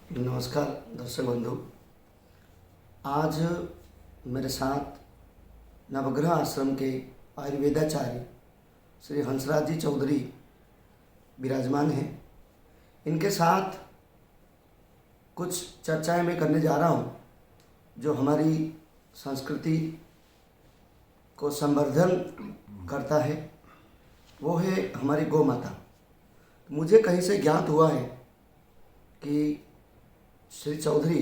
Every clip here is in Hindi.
नमस्कार दर्शक बंधु। आज मेरे साथ नवग्रह आश्रम के आयुर्वेदाचार्य श्री हंसराज जी चौधरी विराजमान हैं। इनके साथ कुछ चर्चाएं मैं करने जा रहा हूं जो हमारी संस्कृति को संवर्धन करता है। वो है हमारी गौ माता। मुझे कहीं से ज्ञात हुआ है कि श्री चौधरी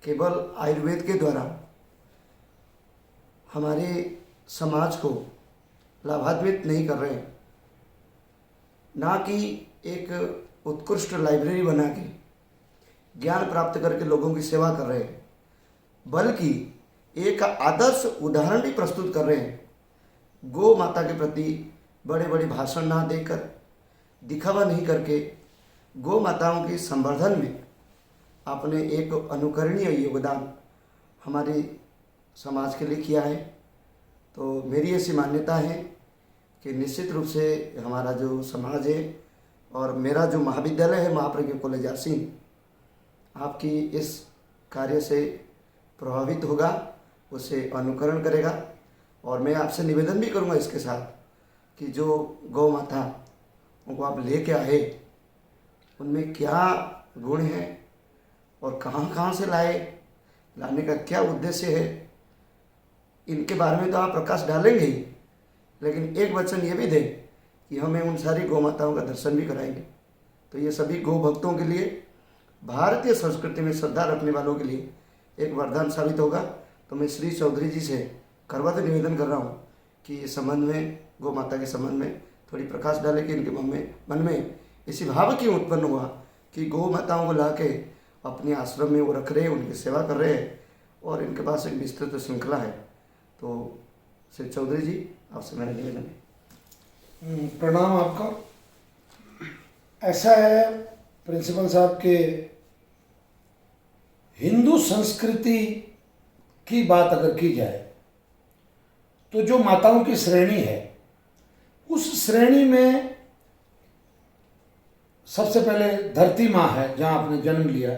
केवल आयुर्वेद के द्वारा हमारे समाज को लाभान्वित नहीं कर रहे, ना कि एक उत्कृष्ट लाइब्रेरी बना के ज्ञान प्राप्त करके लोगों की सेवा कर रहे हैं, बल्कि एक आदर्श उदाहरण भी प्रस्तुत कर रहे हैं। गौ माता के प्रति बड़े बड़े भाषण ना देकर, दिखावा नहीं करके, गौ माताओं के संवर्धन में आपने एक अनुकरणीय योगदान हमारे समाज के लिए किया है। तो मेरी ऐसी मान्यता है कि निश्चित रूप से हमारा जो समाज है और मेरा जो महाविद्यालय है महाप्रज्ञा कॉलेज आसीन आपकी इस कार्य से प्रभावित होगा, उसे अनुकरण करेगा। और मैं आपसे निवेदन भी करूंगा इसके साथ कि जो गौ माता उनको आप लेके आए, उनमें क्या गुण हैं और कहाँ से लाने का क्या उद्देश्य है, इनके बारे में तो आप प्रकाश डालेंगे ही, लेकिन एक वचन ये भी दें कि हमें उन सारी गौ माताओं का दर्शन भी कराएंगे। तो ये सभी गौ भक्तों के लिए, भारतीय संस्कृति में श्रद्धा रखने वालों के लिए एक वरदान साबित होगा। तो मैं श्री चौधरी जी से करवाते निवेदन कर रहा हूँ कि इस संबंध में, गौ माता के संबंध में थोड़ी प्रकाश डाले कि इनके मन में इसी भाव क्यों उत्पन्न हुआ कि गौ माताओं को ला के अपने आश्रम में वो रख रहे हैं, उनकी सेवा कर रहे हैं और इनके पास एक विस्तृत श्रृंखला है। तो श्री चौधरी जी, आपसे मेरा निवेदन है। प्रणाम आपका। ऐसा है प्रिंसिपल साहब के हिंदू संस्कृति की बात अगर की जाए तो जो माताओं की श्रेणी है, उस श्रेणी में सबसे पहले धरती माँ है जहाँ आपने जन्म लिया।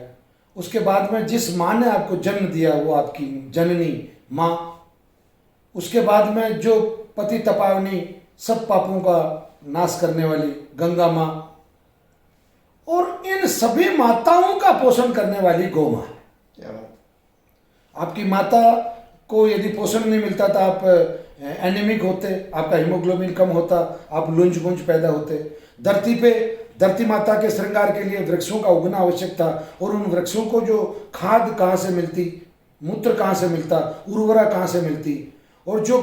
उसके बाद में जिस माँ ने आपको जन्म दिया वो आपकी जननी माँ। उसके बाद में जो पति तपावनी, सब पापों का नाश करने वाली गंगा माँ, और इन सभी माताओं का पोषण करने वाली गौ माँ है। क्या बात। आपकी माता को यदि पोषण नहीं मिलता था, आप एनीमिक होते, आपका हीमोग्लोबिन कम होता, आप लुंज गुंज पैदा होते। धरती माता के श्रृंगार के लिए वृक्षों का उगना आवश्यक था, और उन वृक्षों को जो खाद कहाँ से मिलती, मूत्र कहाँ से मिलता, उर्वरा कहाँ से मिलती। और जो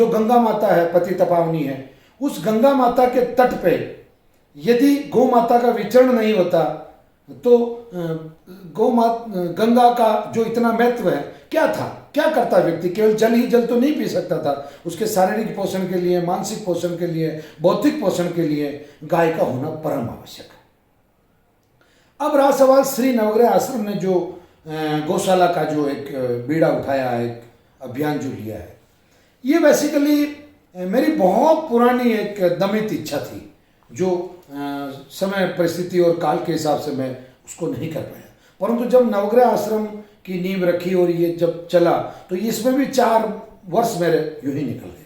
गंगा माता है, पति तपावनी है, उस गंगा माता के तट पे यदि गौ माता का विचरण नहीं होता तो गंगा का जो इतना महत्व है, क्या करता व्यक्ति? केवल जल तो नहीं पी सकता था, उसके शारीरिक पोषण के लिए, मानसिक पोषण के लिए, भौतिक पोषण के लिए गाय का होना परम आवश्यक है। अब रहा सवाल श्री नवग्रह आश्रम ने जो गौशाला का जो एक बीड़ा उठाया, एक अभियान जो लिया है, ये बेसिकली मेरी बहुत पुरानी एक दमित इच्छा थी, जो समय, परिस्थिति और काल के हिसाब से मैं उसको नहीं कर पाया। परंतु जब नवग्रह आश्रम की नींव रखी और ये जब चला तो इसमें भी 4 वर्ष मेरे यूं ही निकल गए।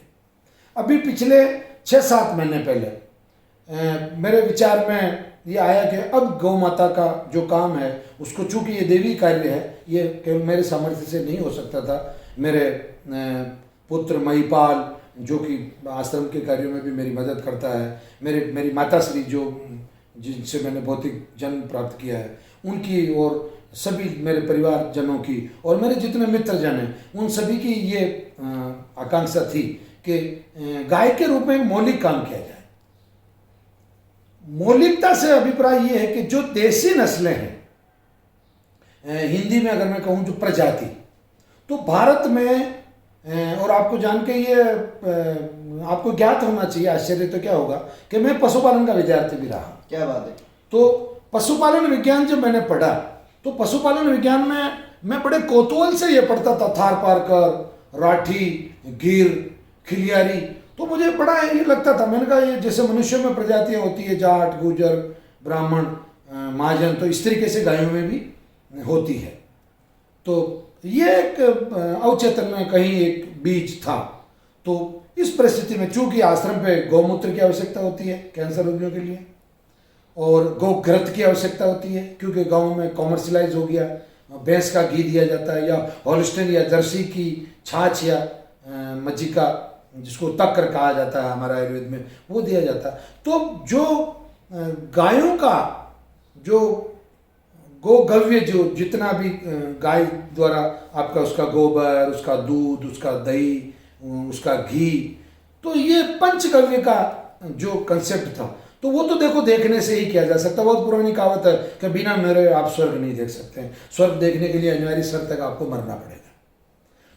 अभी पिछले 6-7 महीने पहले मेरे विचार में ये आया कि अब गौ माता का जो काम है उसको, चूंकि ये देवी कार्य है, ये केवल मेरे सामर्थ्य से नहीं हो सकता था। मेरे पुत्र महिपाल जो कि आश्रम के कार्यों में भी मेरी मदद करता है, मेरी माता श्री जिनसे मैंने भौतिक जन्म प्राप्त किया है, उनकी, और सभी मेरे परिवार जनों की, और मेरे जितने मित्र जन हैं, उन सभी की ये आकांक्षा थी कि गाय के रूप में मौलिक काम किया जाए। मौलिकता से अभिप्राय ये है कि जो देसी नस्लें हैं, हिंदी में अगर मैं कहूँ जो प्रजाति, तो भारत में, और आपको जान के ये आपको ज्ञात होना चाहिए, आश्चर्य तो क्या होगा कि मैं पशुपालन का विद्यार्थी भी रहा। क्या बात है। तो पशुपालन विज्ञान जब मैंने पढ़ा तो पशुपालन विज्ञान में मैं बड़े कौतूहल से ये पढ़ता था, थारपारकर, राठी, गिर, खिलियारी। तो मुझे बड़ा ये लगता था, मैंने कहा ये जैसे मनुष्यों में प्रजातियां होती है, जाट, गुजर, ब्राह्मण, महाजन, तो इस तरीके से गायों में भी होती है। तो ये एक अवचेतन में कहीं एक बीज था। तो इस परिस्थिति में चूंकि आश्रम पे गौमूत्र की आवश्यकता होती है कैंसर रोगियों के लिए, और गोघृत की आवश्यकता होती है क्योंकि गाँव में कॉमर्शलाइज हो गया, भैंस का घी दिया जाता है, या हॉलिस्टन या जर्सी की छाछ या मज्जी का, जिसको तक्कर कहा जाता है हमारा आयुर्वेद में, वो दिया जाता है। तो जो गायों का जो गोगव्य, जो जितना भी गाय द्वारा आपका उसका गोबर, उसका दूध, उसका दही, उसका घी, तो ये पंचगव्य का जो कंसेप्ट था, तो वो तो देखो देखने से ही किया जा सकता। बहुत पुरानी कहावत है कि बिना मेरे आप स्वर्ग नहीं देख सकते हैं। स्वर्ग देखने के लिए अनिवार्य शर्त तक आपको मरना पड़ेगा।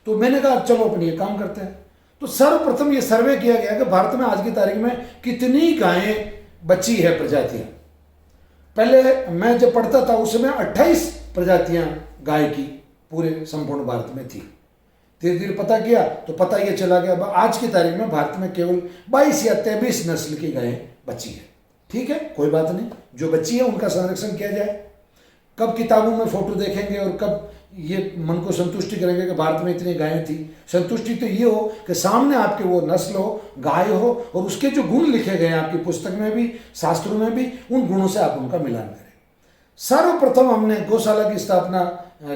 तो मैंने कहा चलो अपन ये काम करते हैं। तो सर्वप्रथम ये सर्वे किया गया कि भारत में आज की तारीख में कितनी गायें बची है प्रजातियां। पहले मैं जब पढ़ता था उस समय 28 प्रजातियां गाय की पूरे संपूर्ण भारत में थी। धीरे धीरे पता किया तो पता ये चला गया आज की तारीख में भारत में केवल 22 या 23 नस्ल की गायें बची है। ठीक है, कोई बात नहीं, जो बची है उनका संरक्षण किया जाए। कब किताबों में फोटो देखेंगे और कब ये मन को संतुष्टि करेंगे कि भारत में इतनी गायें थी। संतुष्टि तो ये हो कि सामने आपके वो नस्ल हो, गाय हो, और उसके जो गुण लिखे गए हैं आपकी पुस्तक में भी, शास्त्रों में भी, उन गुणों से आप उनका मिलान करें। सर्वप्रथम हमने गौशाला की स्थापना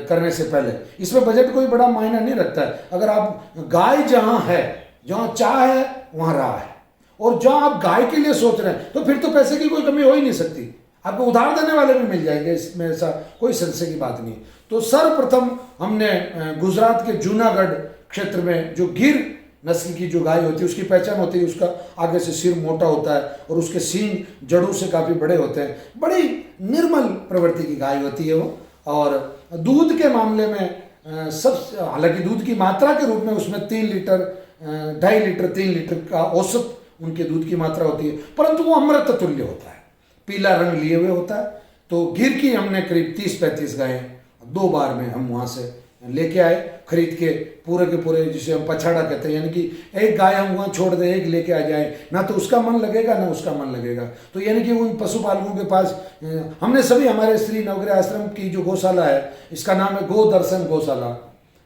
करने से पहले, इसमें बजट कोई बड़ा मायना नहीं रखता है। अगर आप गाय जहाँ है, जहाँ चाह है वहाँ राह है, और जहाँ आप गाय के लिए सोच रहे हैं तो फिर तो पैसे की कोई कमी हो ही नहीं सकती। आपको उधार देने वाले भी मिल जाएंगे, इसमें ऐसा कोई संशय की बात नहीं। तो सर्वप्रथम हमने गुजरात के जूनागढ़ क्षेत्र में जो गिर नस्ल की जो गाय होती है उसकी पहचान होती है, उसका आगे से सिर मोटा होता है और उसके सींग जड़ों से काफ़ी बड़े होते हैं। बड़ी निर्मल प्रवृत्ति की गाय होती है वो। और दूध के मामले में हालांकि दूध की मात्रा के रूप में उसमें 3 लीटर, 2.5 लीटर, 3 लीटर का औसत उनके दूध की मात्रा होती है, परंतु वो अमृत तुल्य होता है, पीला रंग लिए हुए होता है। तो गिर की हमने करीब 30-35 गायें 2 बार में हम वहाँ से लेके आए खरीद के, पूरे के पूरे, जिसे हम पछाड़ा कहते हैं, यानी कि एक गाय हम वहाँ छोड़ दें, एक लेके आ जाए, ना तो उसका मन लगेगा ना उसका मन लगेगा। तो यानी कि उन पशुपालकों के पास हमने सभी, हमारे श्री नवग्रह आश्रम की जो गौशाला है, इसका नाम है गोदर्शन गौशाला।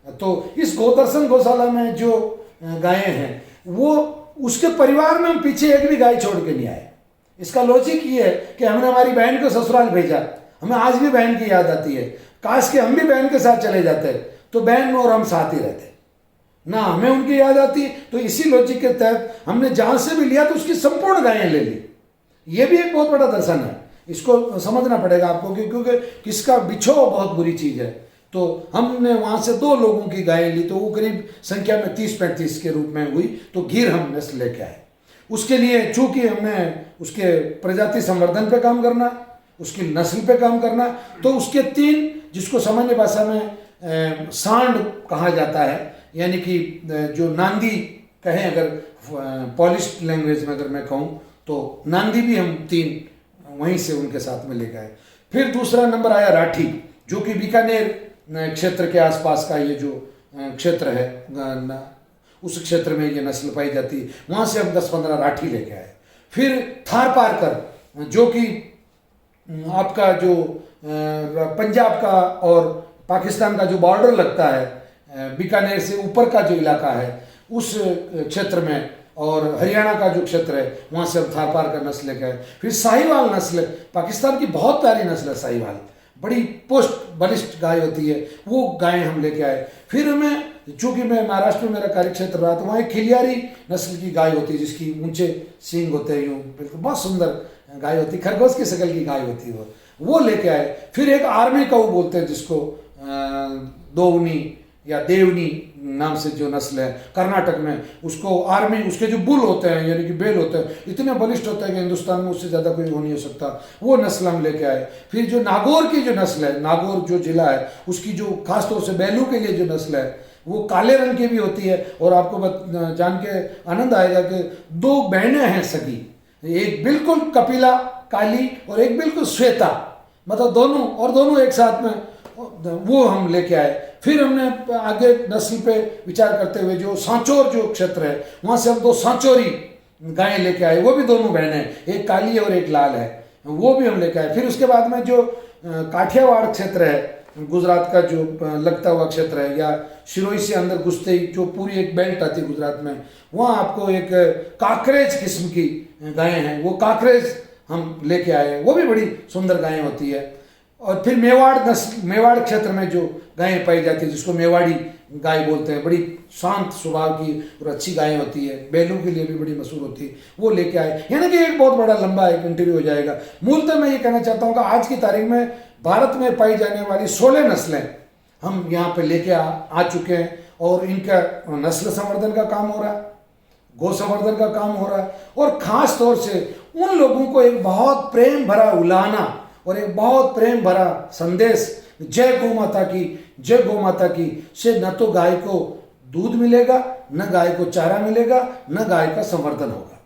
तो इस गोदर्शन गौशाला में जो गायें हैं वो, उसके परिवार में हम पीछे एक भी गाय छोड़ के नहीं आए। इसका लॉजिक ये है कि हमने हमारी बहन को ससुराल भेजा, हमें आज भी बहन की याद आती है, काश के हम भी बहन के साथ चले जाते तो बहन और हम साथ ही रहते ना, हमें उनकी याद आती। तो इसी लॉजिक के तहत हमने जहां से भी लिया तो उसकी संपूर्ण गायें ले ली। ये भी एक बहुत बड़ा दर्शन है, इसको समझना पड़ेगा आपको, क्योंकि किसका बिछोह बहुत बुरी चीज है। तो हमने वहां से 2 लोगों की गायें ली, तो वो करीब संख्या में 30-35 के रूप में हुई। तो गिर हम नस्ल लेके आए। उसके लिए चूंकि हमें उसके प्रजाति संवर्धन पे काम करना, उसकी नस्ल पे काम करना, तो उसके 3, जिसको सामान्य भाषा में सांड कहा जाता है, यानी कि जो नांदी कहें, अगर पॉलिश लैंग्वेज में अगर मैं कहूँ तो नांदी भी हम 3 वहीं से उनके साथ में लेकर आए। फिर दूसरा नंबर आया राठी, जो कि बीकानेर क्षेत्र के आसपास का ये जो क्षेत्र है, उस क्षेत्र में ये नस्ल पाई जाती है। वहाँ से हम 10-15 राठी लेके आए। फिर थार पारकर, जो कि आपका जो पंजाब का और पाकिस्तान का जो बॉर्डर लगता है, बीकानेर से ऊपर का जो इलाका है उस क्षेत्र में, और हरियाणा का जो क्षेत्र है वहाँ से हम थार पारकर नस्ल लेके आए। फिर साहिवाल नस्ल, पाकिस्तान की बहुत प्यारी नस्ल है साहिवाल, बड़ी पुष्ट बलिष्ठ गाय होती है, वो गायें हम लेके आए। फिर हमें, चूंकि मैं महाराष्ट्र में मेरा कार्य क्षेत्र रहा, तो वहाँ एक खिलियारी नस्ल की गाय होती है, जिसकी ऊंचे सींग होते हैं, यूँ बिल्कुल बहुत सुंदर गाय होती है, खरगोश की शक्ल की गाय होती है वो लेके आए। फिर एक आर्मी काऊ बोलते हैं, जिसको दोवनी या देवनी नाम से जो नस्ल है कर्नाटक में, उसको आर्मी, उसके जो बुल होते हैं यानी कि बैल होते हैं, इतने बलिष्ठ होते हैं कि हिंदुस्तान में उससे ज़्यादा कोई हो नहीं हो सकता, वो नस्ल हम लेके आए। फिर जो नागौर की जो नस्ल है, नागौर जो जिला है, उसकी जो खासतौर से बैलों के लिए जो नस्ल है वो काले रंग की भी होती है। और आपको जान के आनंद आएगा कि 2 बहनें हैं सगी, एक बिल्कुल कपिला काली और एक बिल्कुल श्वेता, मतलब दोनों एक साथ में, वो हम लेके आए। फिर हमने आगे नस्ल पे विचार करते हुए जो सांचौर जो क्षेत्र है, वहाँ से हम 2 सांचौरी गायें लेके आए, वो भी दोनों बहनें, एक काली है और एक लाल है। वो भी हम लेके आए। फिर उसके बाद में जो काठियावाड़ क्षेत्र है, गुजरात का जो लगता हुआ क्षेत्र है, या शिरोई से अंदर घुसते ही जो पूरी एक बेल्ट आती है गुजरात में, वहाँ आपको एक काकरेज किस्म की गायें हैं, वो काकरेज हम लेके आए हैं, वो भी बड़ी सुंदर गायें होती है। और फिर मेवाड़ क्षेत्र में जो गायें पाई जाती है, जिसको मेवाड़ी गाय बोलते हैं, बड़ी शांत स्वभाव की और अच्छी गायें होती है, बैलों के लिए भी बड़ी मशहूर होती है, वो लेके आए। यानी कि एक बहुत बड़ा लंबा एक इंटरव्यू हो जाएगा। मूलतः मैं ये कहना चाहता हूँ कि आज की तारीख में भारत में पाई जाने वाली 16 नस्लें हम यहाँ पे लेके आ चुके हैं, और इनका नस्ल संवर्धन का काम हो रहा है, गौ संवर्धन का काम हो रहा है, और खास तौर से उन लोगों को एक बहुत प्रेम भरा उलाहना और एक बहुत प्रेम भरा संदेश, जय गौ माता की, जय गौ माता की, से न तो गाय को दूध मिलेगा, न गाय को चारा मिलेगा, न गाय का संवर्धन होगा।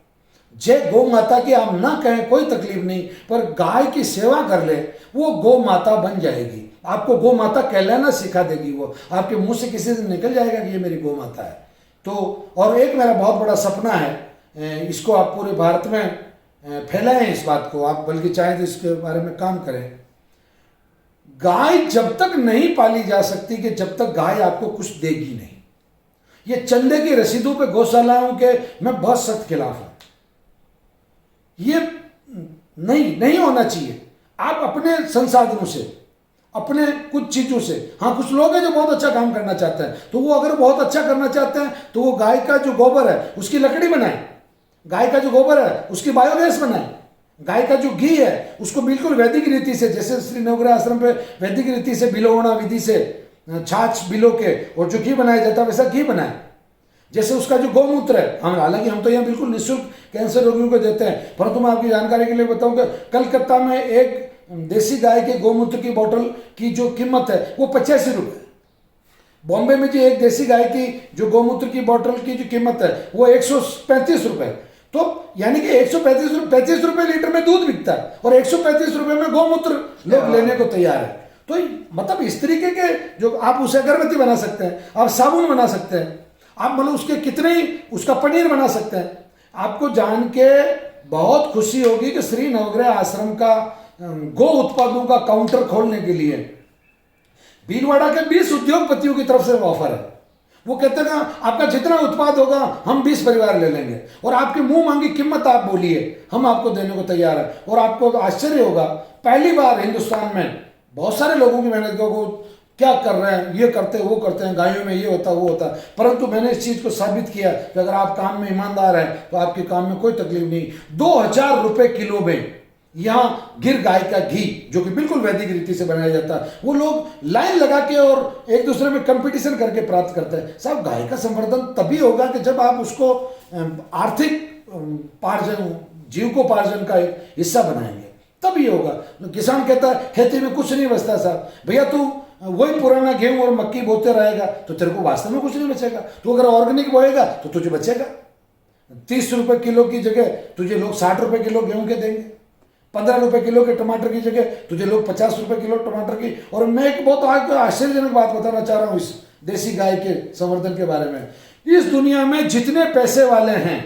जय गौ माता की आप ना कहें कोई तकलीफ नहीं, पर गाय की सेवा कर ले, वो गौ माता बन जाएगी, आपको गौ माता कहलाना सिखा देगी। वो आपके मुंह से किसी दिन निकल जाएगा कि ये मेरी गौ माता है। तो और एक मेरा बहुत बड़ा सपना है, इसको आप पूरे भारत में फैलाएं इस बात को, आप बल्कि चाहें तो इसके बारे में काम करें। गाय जब तक नहीं पाली जा सकती कि जब तक गाय आपको कुछ देगी नहीं। ये चंदे की रसीदों पे गौशालाओं के मैं बहुत सख्त खिलाफ हूं। ये नहीं होना चाहिए। आप अपने संसाधनों से, अपने कुछ चीजों से, हाँ कुछ लोग हैं जो बहुत अच्छा काम करना चाहते हैं, तो वो अगर बहुत अच्छा करना चाहते हैं तो वो गाय का जो गोबर है उसकी लकड़ी बनाए, गाय का जो गोबर है उसकी बायोगैस बनाए, गाय का जो घी है उसको बिल्कुल वैदिक रीति से, जैसे श्री नवग्रह आश्रम पे वैदिक रीति से बिलोवना विधि से छाछ बिलो के और जो घी बनाया जाता है वैसा घी बनाए। जैसे उसका जो गौमूत्र है, हम हालांकि हम तो यहाँ बिल्कुल निःशुल्क कैंसर रोगियों को देते हैं, परंतु मैं आपकी जानकारी के लिए बताऊं कि कलकत्ता में एक देसी गाय के गौमूत्र की बोतल की जो कीमत है वो 85 रुपये। बॉम्बे में जो एक देसी गाय की जो गौमूत्र की बोतल की जो कीमत है वो 135 रुपये। तो यानी कि 135 रुपये लीटर में दूध बिकता है और 135 रुपये में गौमूत्र लोग लेने को तैयार है। तो मतलब इस तरीके के जो आप उसे अगरबत्ती बना सकते हैं, आप साबुन बना सकते हैं, आप मतलब उसके कितने ही उसका पनीर बना सकते हैं। आपको जान के बहुत खुशी होगी कि श्री नवग्रह आश्रम का गो उत्पादों का काउंटर खोलने के लिए भीलवाड़ा के 20 उद्योगपतियों की तरफ से ऑफर है। वो कहते हैं आपका जितना उत्पाद होगा हम 20 परिवार ले लेंगे और आपकी मुंह मांगी कीमत आप बोलिए, हम आपको देने को तैयार है। और आपको आश्चर्य होगा, पहली बार हिंदुस्तान में बहुत सारे लोगों की मेहनत को क्या कर रहे हैं, ये करते हैं वो करते हैं, गायों में ये होता वो होता, परंतु मैंने इस चीज को साबित किया कि अगर आप काम में ईमानदार हैं तो आपके काम में कोई तकलीफ नहीं। 2000 रुपए किलो में यहाँ गिर गाय का घी जो कि बिल्कुल वैदिक रीति से बनाया जाता है, वो लोग लाइन लगा के और एक दूसरे में कंपटीशन करके प्राप्त करते हैं। साहब गाय का संवर्धन तभी होगा कि जब आप उसको आर्थिक पार्जन, जीविकोपार्जन का एक हिस्सा बनाएंगे, तब ये होगा। किसान कहता है खेती में कुछ नहीं बचता साहब, भैया तू वही पुराना गेहूं और मक्की बोते रहेगा तो तेरे को वास्तव में कुछ नहीं बचेगा। तो अगर ऑर्गेनिक बोएगा तो तुझे बचेगा। 30 रुपए किलो की जगह तुझे लोग 60 रुपए किलो गेहूं के देंगे, 15 रुपए किलो के टमाटर की जगह तुझे लोग 50 रुपए किलो टमाटर की। और मैं एक बहुत आश्चर्यजनक बात बताना चाह रहा हूं इस देसी गाय के संवर्धन के बारे में। इस दुनिया में जितने पैसे वाले हैं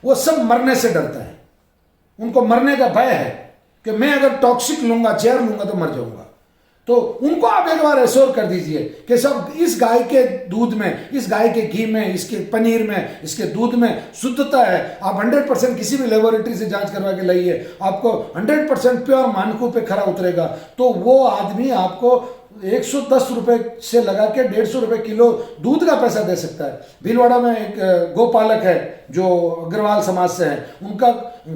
वो सब मरने से डरते हैं। उनको मरने का भय है कि मैं अगर टॉक्सिक लूंगा, जहर लूंगा तो मर जाऊंगा। तो उनको आप एक बार एश्योर कर दीजिए कि सब इस गाय के दूध में, इस गाय के घी में, इसके पनीर में, इसके दूध में शुद्धता है। आप 100% किसी भी लेबोरेटरी से जांच करवा के लाइए, आपको 100% प्योर मानकों पे खरा उतरेगा। तो वो आदमी आपको 110 रुपए से लगा के 150 रुपए किलो दूध का पैसा दे सकता है। भीलवाड़ा में एक गोपालक है जो अग्रवाल समाज से है, उनका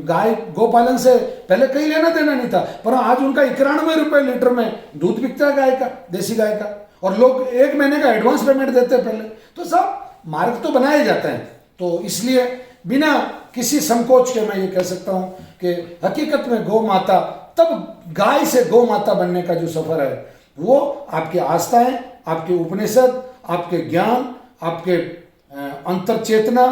गाय गोपालन से पहले कहीं लेना देना नहीं था, पर आज उनका 91 रुपए लीटर में दूध बिकता है गाय का, देसी गाय का। और लोग 1 महीने का एडवांस पेमेंट देते हैं पहले। तो सब मार्ग तो बनाए जाते हैं। तो इसलिए बिना किसी संकोच के मैं ये कह सकता हूं कि हकीकत में गौ माता, तब गाय से गौ माता बनने का जो सफर है वो आपकी आस्थाएं, आपके उपनिषद, आपके ज्ञान, आपके अंतर चेतना,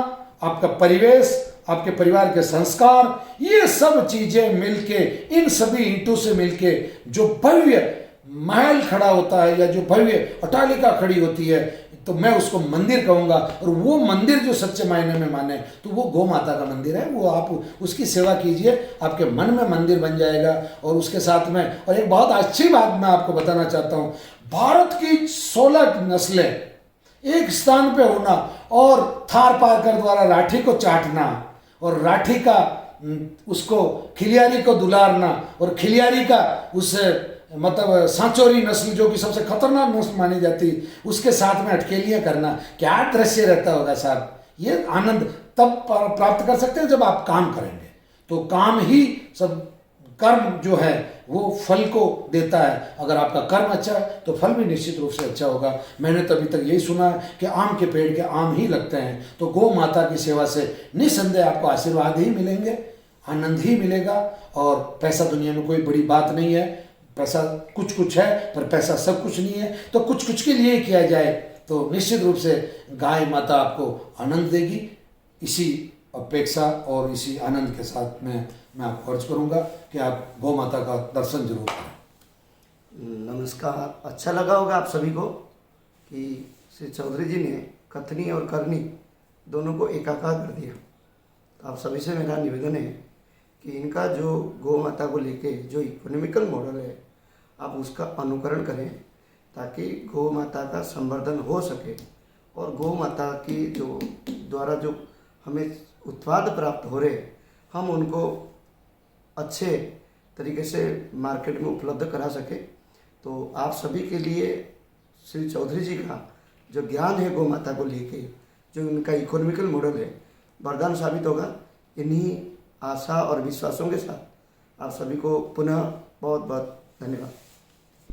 आपका परिवेश, आपके परिवार के संस्कार, ये सब चीजें मिलके, इन सभी ईंटों से मिलके जो भव्य महल खड़ा होता है या जो भव्य अट्टालिका खड़ी होती है, तो मैं उसको मंदिर कहूँगा। और वो मंदिर जो सच्चे मायने में माने तो वो गौ माता का मंदिर है। वो आप उसकी सेवा कीजिए, आपके मन में मंदिर बन जाएगा। और उसके साथ में और एक बहुत अच्छी बात मैं आपको बताना चाहता हूँ, भारत की 16 नस्लें एक स्थान पे होना और थार पारकर द्वारा राठी को चाटना और राठी का उसको खिलियारी को दुलारना और खिलियारी का उस मतलब सांचौरी नस्ल जो कि सबसे खतरनाक नस्ल मानी जाती, उसके साथ में अटकेलियाँ करना, क्या दृश्य रहता होगा साहब। ये आनंद तब प्राप्त कर सकते हैं जब आप काम करेंगे। तो काम ही सब, कर्म जो है वो फल को देता है। अगर आपका कर्म अच्छा है तो फल भी निश्चित रूप से अच्छा होगा। मैंने तो अभी तक यही सुना है कि आम के पेड़ के आम ही लगते हैं। तो गौ माता की सेवा से निस्संदेह आपको आशीर्वाद ही मिलेंगे, आनंद ही मिलेगा। और पैसा दुनिया में कोई बड़ी बात नहीं है। पैसा कुछ कुछ है पर पैसा सब कुछ नहीं है। तो कुछ कुछ के लिए किया जाए तो निश्चित रूप से गाय माता आपको आनंद देगी। इसी अपेक्षा और इसी आनंद के साथ में मैं आपको अर्ज करूंगा कि आप गौ माता का दर्शन जरूर करें। नमस्कार। अच्छा लगा होगा आप सभी को कि श्री चौधरी जी ने कथनी और करनी दोनों को एकाकार कर दिया। तो आप सभी से मेरा निवेदन है कि इनका जो गौ माता को लेके जो इकोनॉमिकल मॉडल है आप उसका अनुकरण करें, ताकि गौ माता का संवर्धन हो सके और गौ माता की जो द्वारा जो हमें उत्पाद प्राप्त हो रहे हम उनको अच्छे तरीके से मार्केट में उपलब्ध करा सके। तो आप सभी के लिए श्री चौधरी जी का जो ज्ञान है गौ माता को लेके, जो उनका इकोनॉमिकल मॉडल है, वरदान साबित होगा। इन्हीं आशा और विश्वासों के साथ आप सभी को पुनः बहुत बहुत धन्यवाद।